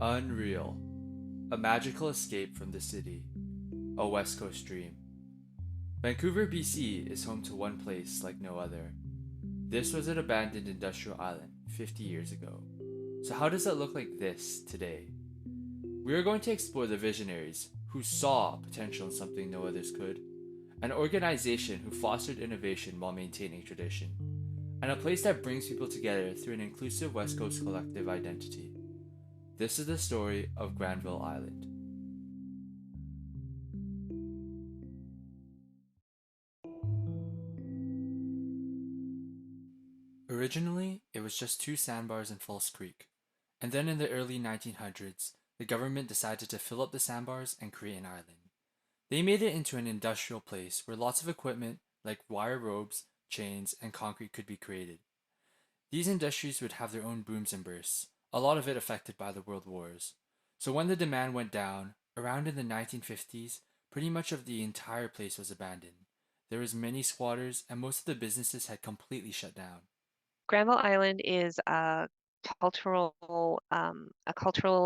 Unreal. A magical escape from the city. A West Coast dream. Vancouver, BC is home to one place like no other. This was an abandoned industrial island 50 years ago. So, how does it look like this today? We are going to explore the visionaries who saw potential in something no others could, an organization who fostered innovation while maintaining tradition, and a place that brings people together through an inclusive West Coast collective identity. This is the story of Granville Island. Originally, it was just two sandbars in False Creek, and then in the early 1900s, the government decided to fill up the sandbars and create an island. They made it into an industrial place where lots of equipment like wire ropes, chains, and concrete could be created. These industries would have their own booms and bursts, a lot of it affected by the world wars. So when the demand went down, around in the 1950s, pretty much of the entire place was abandoned. There was many squatters and most of the businesses had completely shut down. Granville Island is a cultural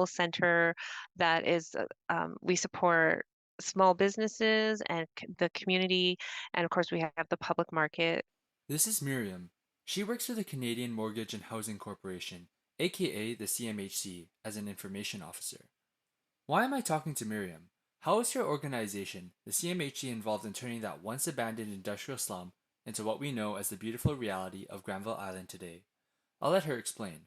center that is we support small businesses and the community, and of course we have the public market. This is Miriam. She works for the Canadian Mortgage and Housing Corporation, aka the CMHC, as an information officer. Why am I talking to Miriam? How is your organization, the CMHC, involved in turning that once abandoned industrial slum into what we know as the beautiful reality of Granville Island today? I'll let her explain.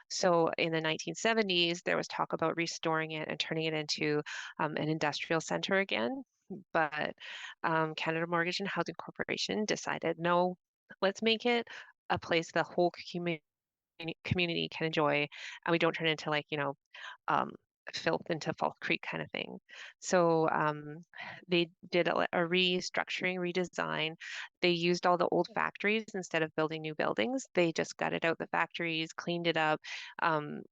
So in the 1970s, there was talk about restoring it and turning it into an industrial center again. But Canada Mortgage and Housing Corporation decided, no, let's make it a place the whole community can enjoy, and we don't turn it into um, filth into False Creek kind of thing. So they did a restructuring, redesign. They used all the old factories instead of building new buildings. They just gutted out the factories, cleaned it up, um,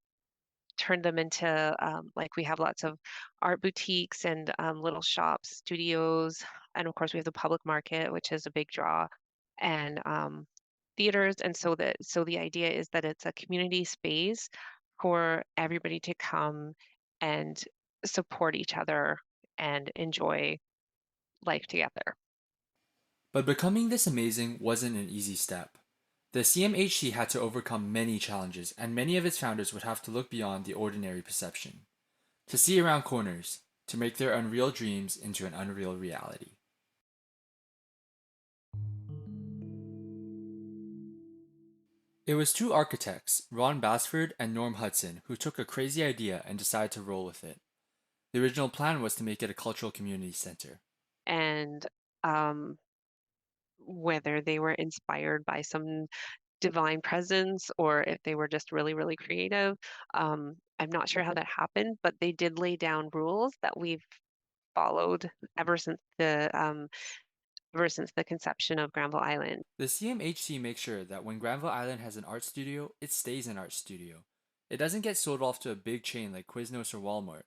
turned them into like we have lots of art boutiques and little shops, studios, and of course we have the public market, which is a big draw, and theaters. And so the idea is that it's a community space for everybody to come and support each other and enjoy life together. But becoming this amazing wasn't an easy step. The CMHC had to overcome many challenges, and many of its founders would have to look beyond the ordinary perception, to see around corners, to make their unreal dreams into an unreal reality. It was two architects, Ron Basford and Norm Hudson, who took a crazy idea and decided to roll with it. The original plan was to make it a cultural community center. And um, whether they were inspired by some divine presence or if they were just really, really creative. I'm not sure how that happened, but they did lay down rules that we've followed ever since the conception of Granville Island. The CMHC makes sure that when Granville Island has an art studio, it stays an art studio. It doesn't get sold off to a big chain like Quiznos or Walmart.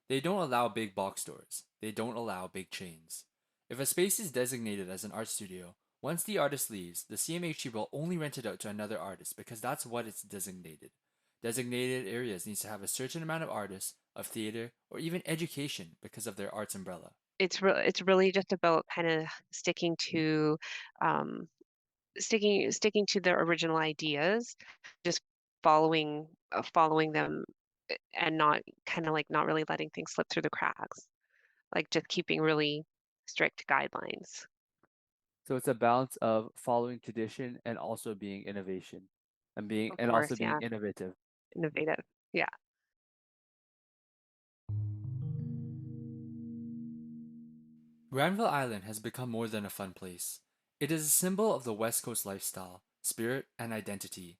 They don't allow big box stores. They don't allow big chains. If a space is designated as an art studio, once the artist leaves, the CMHC will only rent it out to another artist because that's what it's designated. Designated areas needs to have a certain amount of artists, of theater, or even education because of their arts umbrella. It's really just about kind of um, sticking to the original ideas, just following them and not kind of like not really letting things slip through the cracks, like just keeping really strict guidelines. So it's a balance of following tradition and also being innovation Of and course, also being yeah, innovative. innovative. Yeah. Granville Island has become more than a fun place. It is a symbol of the West Coast lifestyle, spirit, and identity.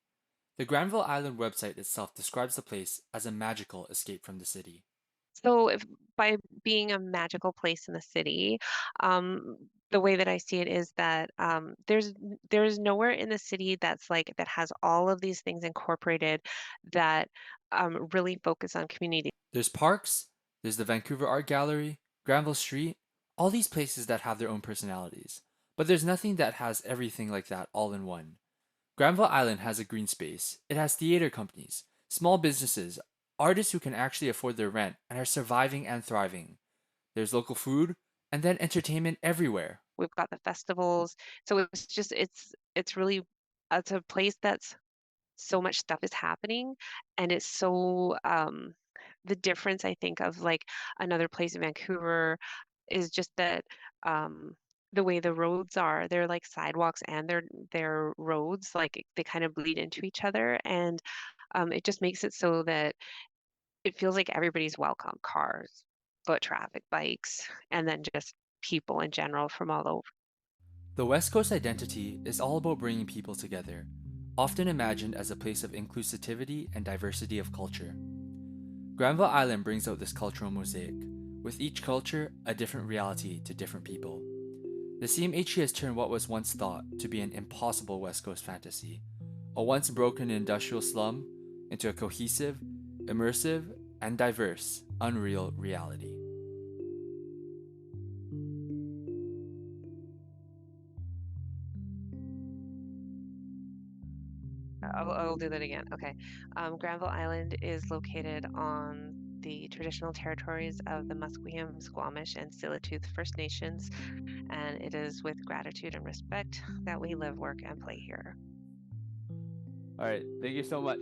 The Granville Island website itself describes the place as a magical escape from the city. So if by being a magical place in the city, the way that I see it is that there's nowhere in the city that has all of these things incorporated that really focus on community. There's parks, there's the Vancouver Art Gallery, Granville Street, all these places that have their own personalities. But there's nothing that has everything like that all in one. Granville Island has a green space. It has theater companies, small businesses, artists who can actually afford their rent and are surviving and thriving. There's local food, and then entertainment everywhere. We've got the festivals. So it's really it's a place that's so much stuff is happening and it's so the difference I think of like another place in Vancouver is just that um the way the roads are, they're like sidewalks and they're roads, like they kind of bleed into each other and it just makes it so that it feels like everybody's welcome, cars, foot traffic, bikes, and then just people in general from all over. The West Coast identity is all about bringing people together, often imagined as a place of inclusivity and diversity of culture. Granville Island brings out this cultural mosaic, with each culture a different reality to different people. The CMHC has turned what was once thought to be an impossible West Coast fantasy, a once broken industrial slum, into a cohesive, immersive, and diverse, unreal reality. I'll do that again. Okay. Granville Island is located on the traditional territories of the Musqueam, Squamish, and Tsleil-Waututh First Nations, and it is with gratitude and respect that we live, work, and play here. All right, thank you so much.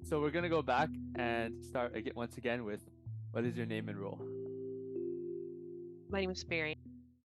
So we're gonna go back and start again once again with what is your name and role? My name is Miriam.